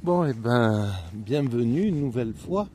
Bon, et ben, bienvenue une nouvelle fois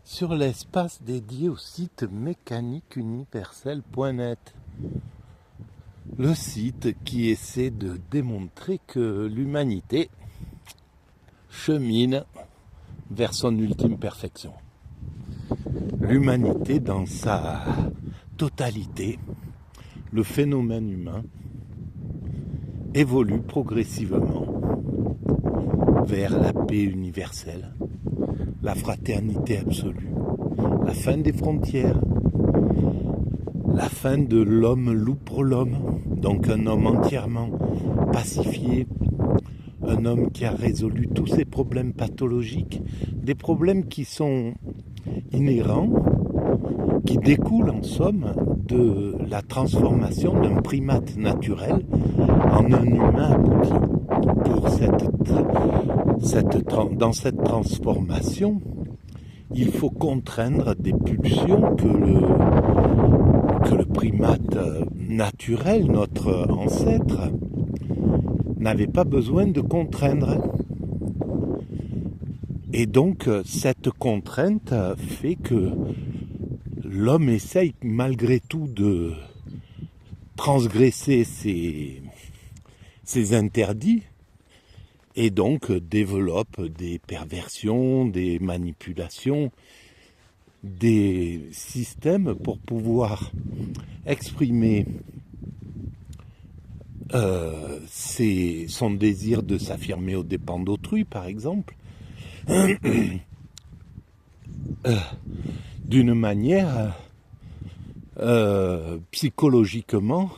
sur l'espace dédié au site mécaniqueuniverselle.net. Le site qui essaie de démontrer que l'humanité chemine vers son ultime perfection. L'humanité dans sa totalité, le phénomène humain, évolue progressivement vers la paix universelle, la fraternité absolue, la fin des frontières, la fin de l'homme loup pour l'homme, donc un homme entièrement pacifié, un homme qui a résolu tous ses problèmes pathologiques, des problèmes qui sont inhérents, qui découlent en somme de la transformation d'un primate naturel en un humain abouti. Dans cette transformation, il faut contraindre des pulsions que le primate naturel, notre ancêtre, n'avait pas besoin de contraindre. Et donc, cette contrainte fait que l'homme essaye malgré tout de transgresser ses interdits et donc développe des perversions, des manipulations, des systèmes pour pouvoir exprimer son désir de s'affirmer aux dépens d'autrui, par exemple, d'une manière psychologiquement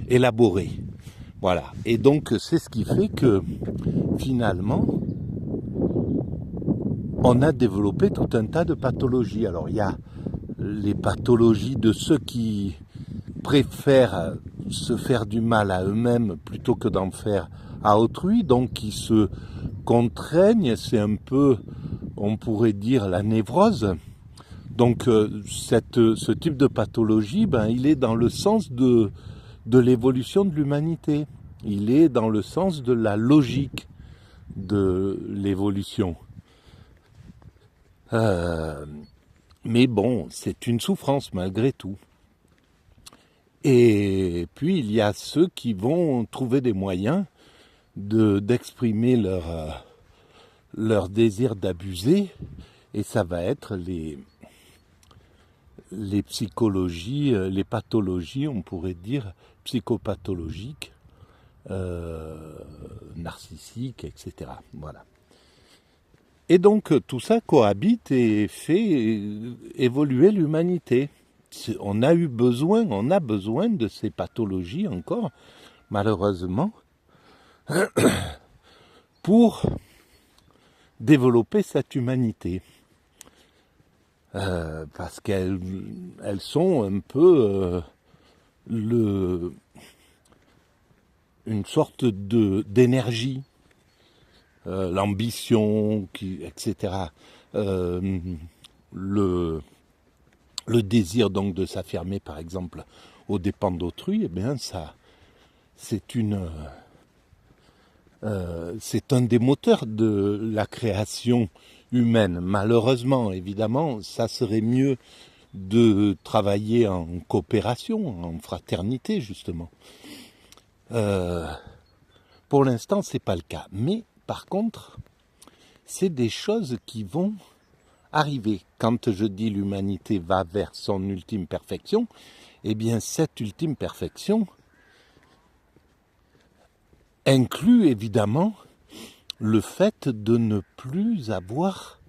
élaborée. Voilà. Et donc c'est ce qui fait que finalement on a développé tout un tas de pathologies. Alors il y a les pathologies de ceux qui préfèrent se faire du mal à eux-mêmes plutôt que d'en faire à autrui, donc qui se contraignent, c'est un peu, on pourrait dire, la névrose. Donc ce type de pathologie, il est dans le sens de l'évolution de l'humanité. Il est dans le sens de la logique de l'évolution. Mais bon, c'est une souffrance malgré tout. Et puis il y a ceux qui vont trouver des moyens d'exprimer leur désir d'abuser, et ça va être les psychologies, les pathologies, on pourrait dire, psychopathologiques, narcissiques, etc. Voilà. Et donc tout ça cohabite et fait évoluer l'humanité. On a besoin de ces pathologies encore, malheureusement, pour développer cette humanité. Parce qu'elles sont un peu une sorte d'énergie, l'ambition, etc. Le désir donc de s'affirmer, par exemple, aux dépens d'autrui, eh bien ça, c'est un des moteurs de la création humaine. Malheureusement, évidemment, ça serait mieux de travailler en coopération, en fraternité, justement. Pour l'instant, c'est pas le cas. Mais, par contre, c'est des choses qui vont arriver. Quand je dis l'humanité va vers son ultime perfection, eh bien, cette ultime perfection inclut évidemment le fait de ne plus avoir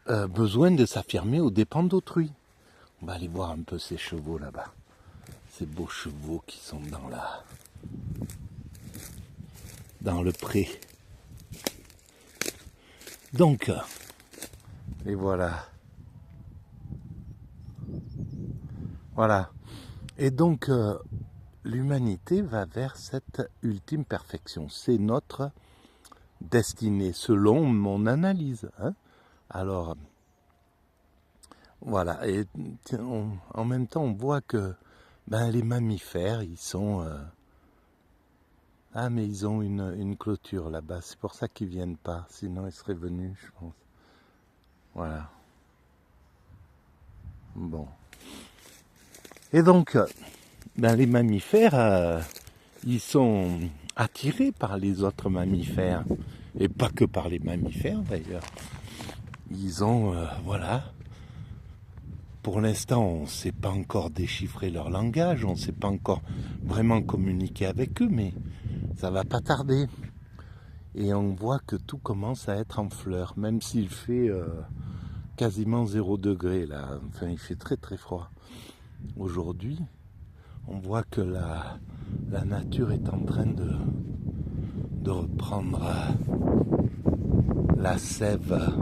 besoin de s'affirmer aux dépens d'autrui. On va aller voir un peu ces chevaux là-bas. Ces beaux chevaux qui sont dans le pré. Donc, et voilà. Voilà. Et donc, l'humanité va vers cette ultime perfection. C'est notre destinée, selon mon analyse. Alors, Voilà, et en même temps on voit que les mammifères, ils sont... Ah, mais ils ont une clôture là-bas, c'est pour ça qu'ils viennent pas, sinon ils seraient venus, je pense. Voilà. Bon. Et donc, les mammifères, ils sont attirés par les autres mammifères, et pas que par les mammifères d'ailleurs. Ils ont, voilà. Pour l'instant, on ne sait pas encore déchiffrer leur langage, on ne sait pas encore vraiment communiquer avec eux, mais ça va pas tarder. Et on voit que tout commence à être en fleurs, même s'il fait quasiment 0 degré là. Enfin, il fait très très froid. Aujourd'hui, on voit que la nature est en train de reprendre la sève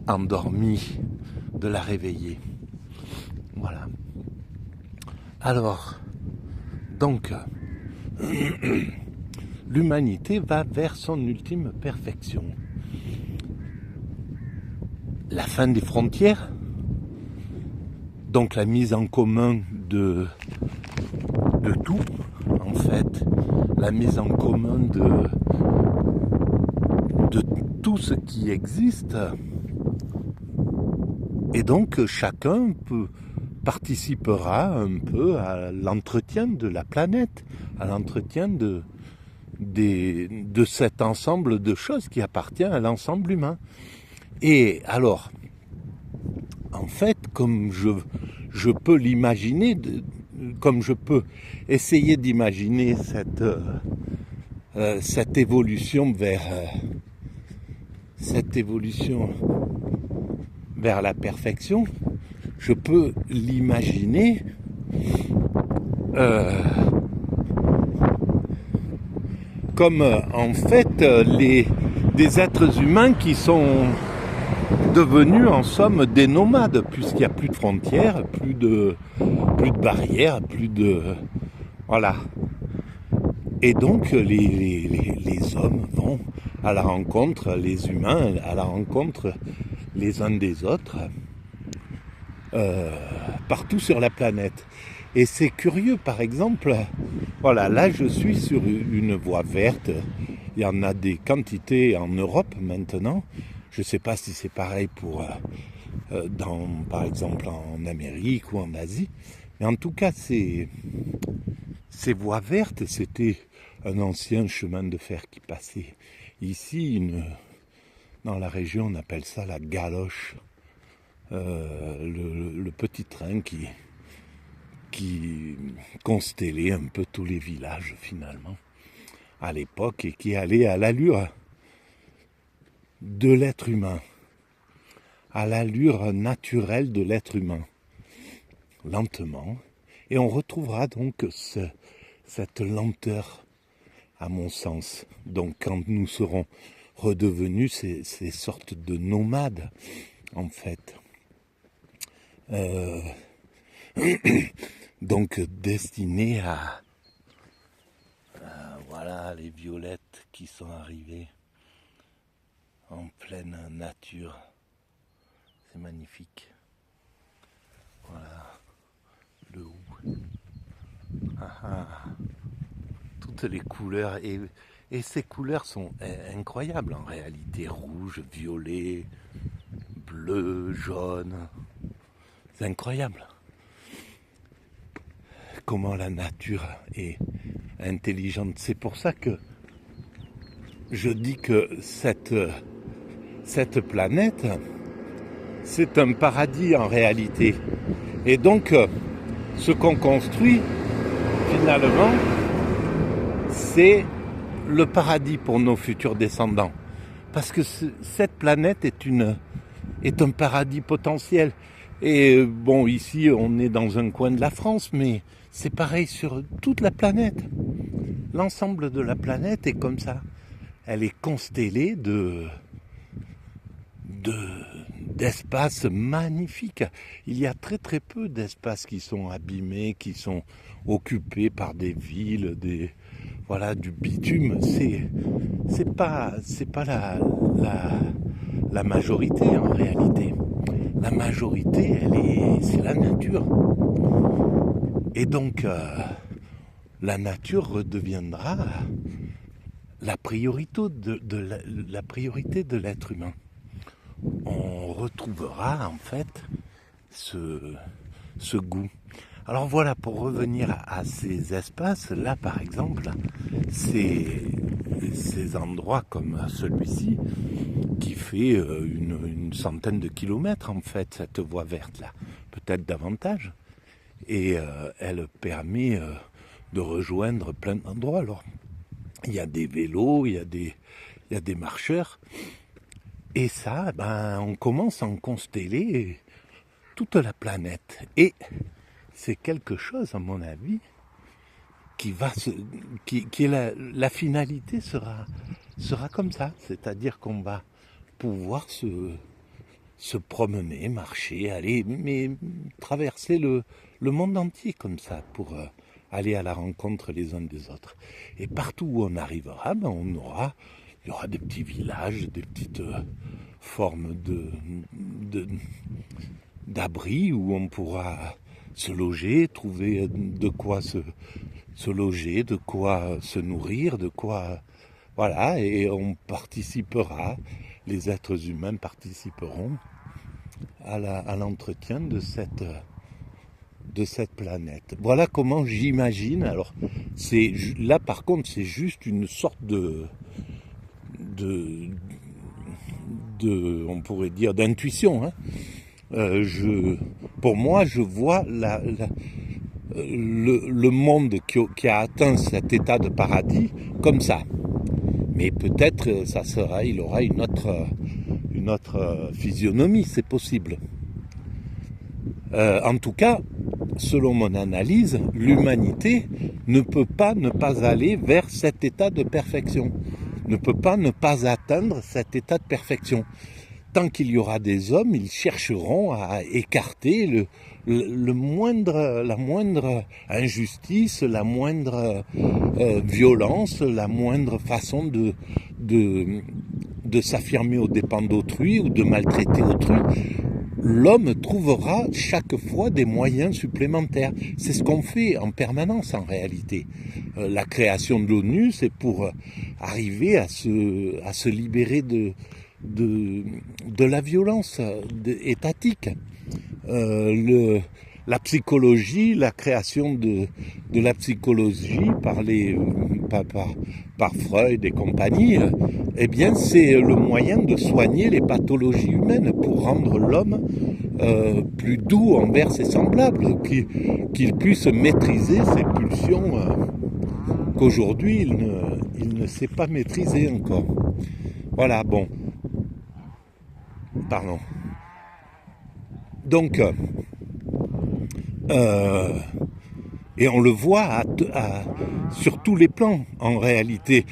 endormie, de la réveiller. Voilà. Alors, donc, l'humanité va vers son ultime perfection. La fin des frontières, donc la mise en commun de tout, en fait, la mise en commun de tout ce qui existe, et donc chacun participera un peu à l'entretien de la planète, à l'entretien de cet ensemble de choses qui appartient à l'ensemble humain. Et alors, en fait, comme je peux l'imaginer, comme je peux essayer d'imaginer cette évolution vers la perfection, je peux l'imaginer comme en fait des êtres humains qui sont devenus en somme des nomades, puisqu'il n'y a plus de frontières, plus de barrières, plus de... Voilà. Et donc les hommes vont à la rencontre, les humains à la rencontre les uns des autres, partout sur la planète. Et c'est curieux, par exemple, voilà, là je suis sur une voie verte, il y en a des quantités en Europe maintenant, je ne sais pas si c'est pareil pour, par exemple en Amérique ou en Asie, mais en tout cas ces voies vertes, c'était un ancien chemin de fer qui passait ici, dans la région on appelle ça la galoche, le petit train qui constellait un peu tous les villages finalement à l'époque et qui allait à l'allure de l'être humain, à l'allure naturelle de l'être humain, lentement. Et on retrouvera donc cette lenteur, à mon sens. Donc quand nous serons redevenus ces sortes de nomades, en fait. Donc destinés à voilà les violettes qui sont arrivées en pleine nature. C'est magnifique. Voilà le hou. Toutes les couleurs et ces couleurs sont incroyables en réalité. Rouge, violet, bleu, jaune. C'est incroyable. Comment la nature est intelligente. C'est pour ça que je dis que cette planète, c'est un paradis en réalité. Et donc, ce qu'on construit, finalement, c'est le paradis pour nos futurs descendants. Parce que cette planète est un paradis potentiel. Et bon, ici, on est dans un coin de la France, mais c'est pareil sur toute la planète. L'ensemble de la planète est comme ça. Elle est constellée d'espaces magnifiques. Il y a très très peu d'espaces qui sont abîmés, qui sont occupés par des villes, du bitume. C'est pas la majorité en réalité. La majorité, c'est la nature. Et donc, la nature redeviendra la priorité la priorité de l'être humain. On retrouvera en fait ce goût. Alors voilà, pour revenir à ces espaces, là par exemple, ces endroits comme celui-ci, qui fait une centaine de kilomètres en fait, cette voie verte là, peut-être davantage, et elle permet de rejoindre plein d'endroits. Alors, il y a des vélos, il y a des marcheurs, et ça, on commence à en consteller toute la planète. Et c'est quelque chose, à mon avis, qui est la finalité sera comme ça. C'est-à-dire qu'on va pouvoir se promener, marcher, aller, mais traverser le monde entier comme ça pour aller à la rencontre les uns des autres. Et partout où on arrivera, il y aura des petits villages, des petites formes d'abris où on pourra se loger, trouver de quoi se loger, de quoi se nourrir, de quoi... Voilà, et on participera, les êtres humains participeront à l'entretien de cette planète. Voilà comment j'imagine. Alors, là par contre, c'est juste une sorte on pourrait dire, d'intuition. Hein. Pour moi, je vois le monde qui a atteint cet état de paradis comme ça. Mais peut-être il aura une autre physionomie, c'est possible. En tout cas, selon mon analyse, l'humanité ne peut pas ne pas aller vers cet état de perfection, ne peut pas ne pas atteindre cet état de perfection. Tant qu'il y aura des hommes, ils chercheront à écarter la moindre injustice, la moindre violence, la moindre façon de s'affirmer aux dépens d'autrui ou de maltraiter autrui. L'homme trouvera chaque fois des moyens supplémentaires. C'est ce qu'on fait en permanence en réalité. La création de l'ONU, c'est pour arriver à se libérer de la violence étatique. La psychologie, la création de la psychologie par Freud et compagnie, eh bien c'est le moyen de soigner les pathologies humaines pour rendre l'homme plus doux envers ses semblables, qu'il puisse maîtriser ses pulsions qu'aujourd'hui il ne sait pas maîtriser encore. Voilà, bon. Pardon. Donc, et on le voit sur tous les plans, en réalité.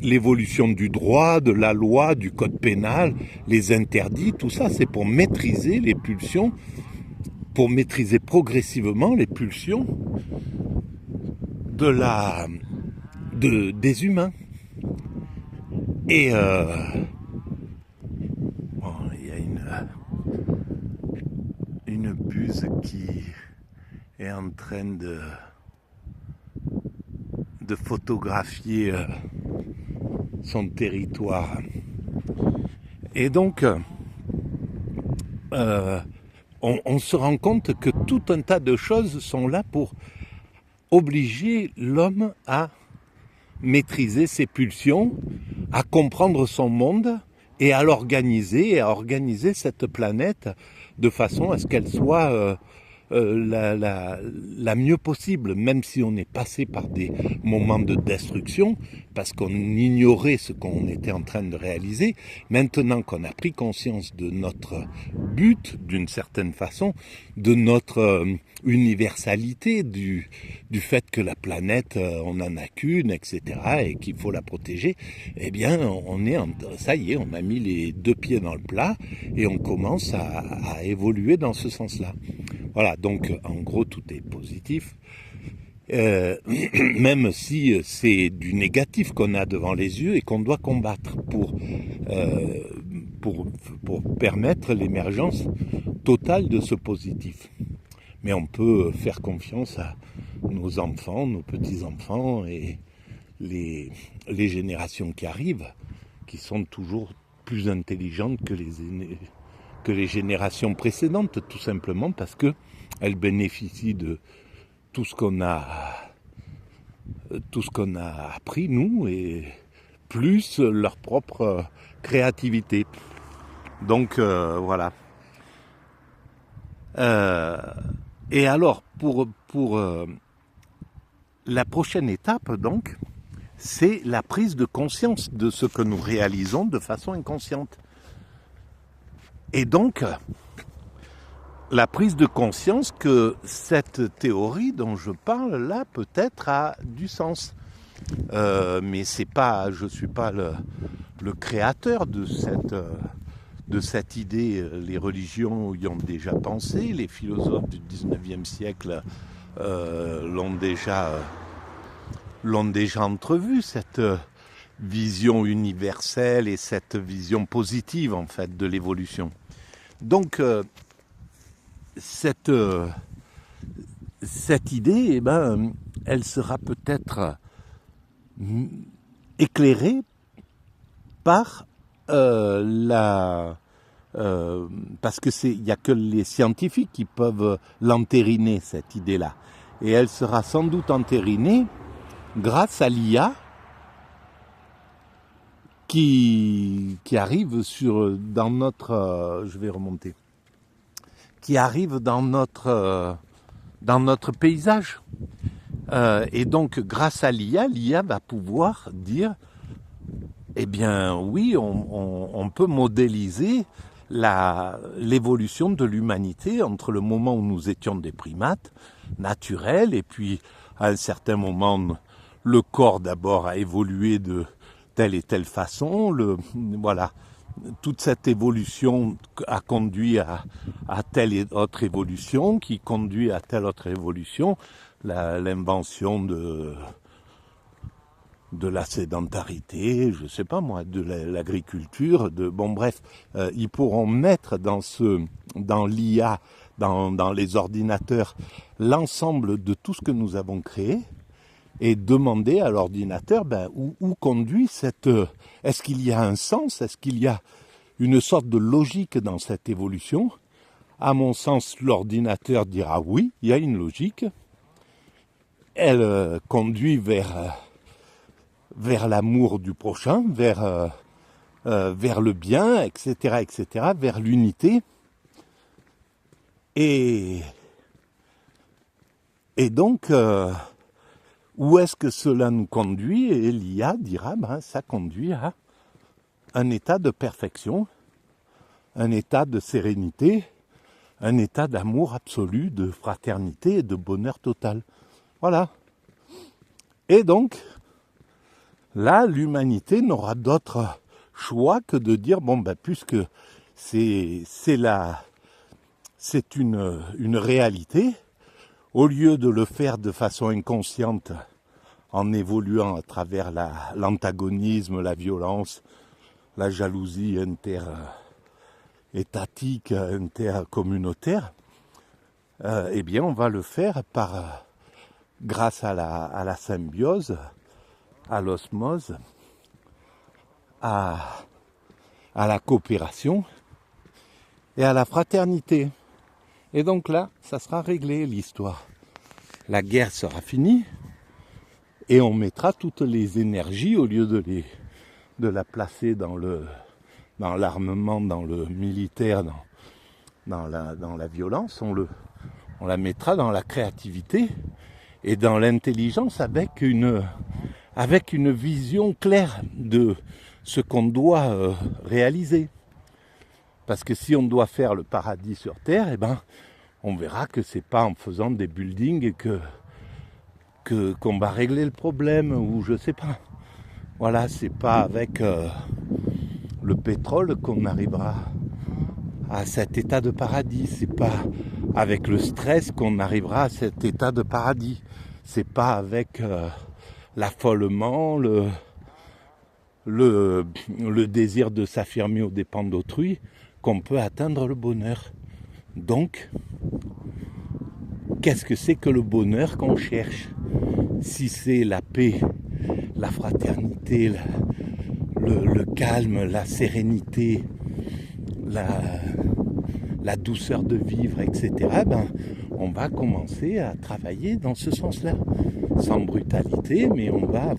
L'évolution du droit, de la loi, du code pénal, les interdits, tout ça, c'est pour maîtriser les pulsions, pour maîtriser progressivement les pulsions des humains. Et il y a une buse qui est en train de photographier son territoire. Et donc, on se rend compte que tout un tas de choses sont là pour obliger l'homme à maîtriser ses pulsions, à comprendre son monde et à l'organiser, à organiser cette planète de façon à ce qu'elle soit la mieux possible, même si on est passé par des moments de destruction, parce qu'on ignorait ce qu'on était en train de réaliser. Maintenant qu'on a pris conscience de notre but, d'une certaine façon, de notre universalité, du fait que la planète, on n'en a qu'une, etc., et qu'il faut la protéger, eh bien, ça y est, on a mis les deux pieds dans le plat, et on commence à évoluer dans ce sens-là. Voilà, donc en gros tout est positif, même si c'est du négatif qu'on a devant les yeux et qu'on doit combattre pour permettre l'émergence totale de ce positif. Mais on peut faire confiance à nos enfants, nos petits-enfants et les générations qui arrivent, qui sont toujours plus intelligentes que les générations précédentes, tout simplement parce qu'elles bénéficient de tout ce qu'on a appris, nous, et plus leur propre créativité. Donc voilà. Et alors, pour la prochaine étape, donc, c'est la prise de conscience de ce que nous réalisons de façon inconsciente. Et donc, la prise de conscience que cette théorie dont je parle là, peut-être a du sens. Mais c'est pas, je ne suis pas le créateur de cette idée. Les religions y ont déjà pensé, les philosophes du 19e siècle l'ont déjà entrevu, cette vision universelle et cette vision positive en fait de l'évolution. Donc cette idée, elle sera peut-être éclairée par parce que il n'y a que les scientifiques qui peuvent l'entériner, cette idée-là. Et elle sera sans doute entérinée grâce à l'IA qui arrive dans notre qui arrive dans notre paysage. Et donc, grâce à l'IA va pouvoir dire, eh bien, oui, on peut modéliser l'évolution de l'humanité entre le moment où nous étions des primates naturels et puis à un certain moment, le corps d'abord a évolué de telle et telle façon. Voilà, toute cette évolution a conduit à telle et autre évolution, qui conduit à telle autre évolution. L'invention de la sédentarité, je sais pas moi, de l'agriculture, bon bref, ils pourront mettre dans l'IA, dans les ordinateurs, l'ensemble de tout ce que nous avons créé et demander à l'ordinateur où conduit est-ce qu'il y a un sens, est-ce qu'il y a une sorte de logique dans cette évolution. À mon sens, l'ordinateur dira oui, il y a une logique. Elle conduit vers l'amour du prochain, vers le bien, etc., vers l'unité. Et donc, où est-ce que cela nous conduit? Et l'IA dira, ça conduit à un état de perfection, un état de sérénité, un état d'amour absolu, de fraternité et de bonheur total. Voilà. Et donc, là, l'humanité n'aura d'autre choix que de dire, puisque c'est une réalité, au lieu de le faire de façon inconsciente, en évoluant à travers l'antagonisme, la violence, la jalousie interétatique, intercommunautaire, eh bien on va le faire grâce à la symbiose, à l'osmose, à la coopération et à la fraternité. Et donc là, ça sera réglé l'histoire. La guerre sera finie et on mettra toutes les énergies, au lieu de la placer dans l'armement, dans le militaire, dans la violence, on la mettra dans la créativité et dans l'intelligence avec une vision claire de ce qu'on doit réaliser. Parce que si on doit faire le paradis sur Terre, on verra que c'est pas en faisant des buildings qu'on va régler le problème, ou je sais pas. Voilà, c'est pas avec le pétrole qu'on arrivera à cet état de paradis. C'est pas avec le stress qu'on arrivera à cet état de paradis. C'est pas avec l'affolement, le désir de s'affirmer aux dépens d'autrui qu'on peut atteindre le bonheur. Donc, qu'est-ce que c'est que le bonheur qu'on cherche? Si c'est la paix, la fraternité, le calme, la sérénité, la douceur de vivre, etc., on va commencer à travailler dans ce sens-là, sans brutalité, mais on va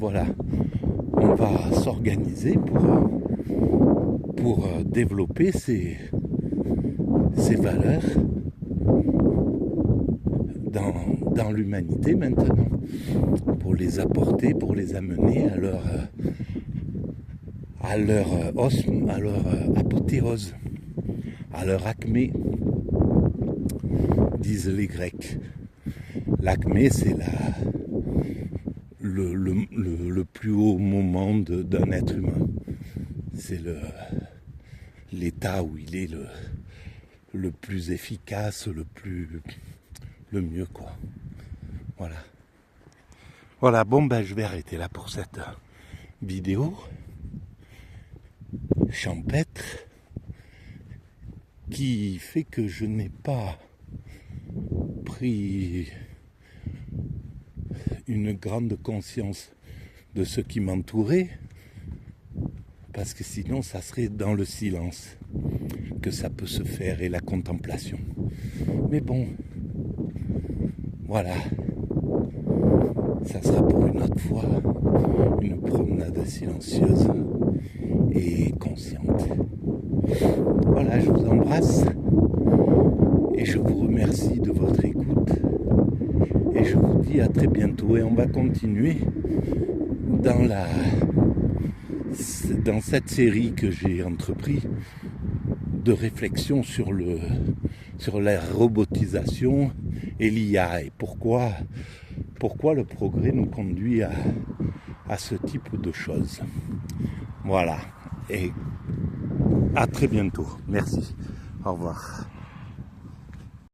s'organiser pour développer ces valeurs dans l'humanité maintenant, pour les apporter, pour les amener à leur apothéose, à leur acmé, disent les Grecs. L'acmé, c'est le plus haut moment d'un être humain. C'est l'état où il est le plus efficace, le mieux, quoi. Voilà, bon, je vais arrêter là pour cette vidéo champêtre qui fait que je n'ai pas pris une grande conscience de ce qui m'entourait, parce que sinon ça serait dans le silence que ça peut se faire et la contemplation. Mais bon, voilà, ça sera pour une autre fois une promenade silencieuse et consciente. Voilà, je vous embrasse et je vous remercie de votre écoute et je vous dis à très bientôt, et on va continuer dans cette série que j'ai entrepris de réflexion sur la robotisation et l'IA, et pourquoi le progrès nous conduit à ce type de choses. Voilà, et à très bientôt. Merci. Au revoir.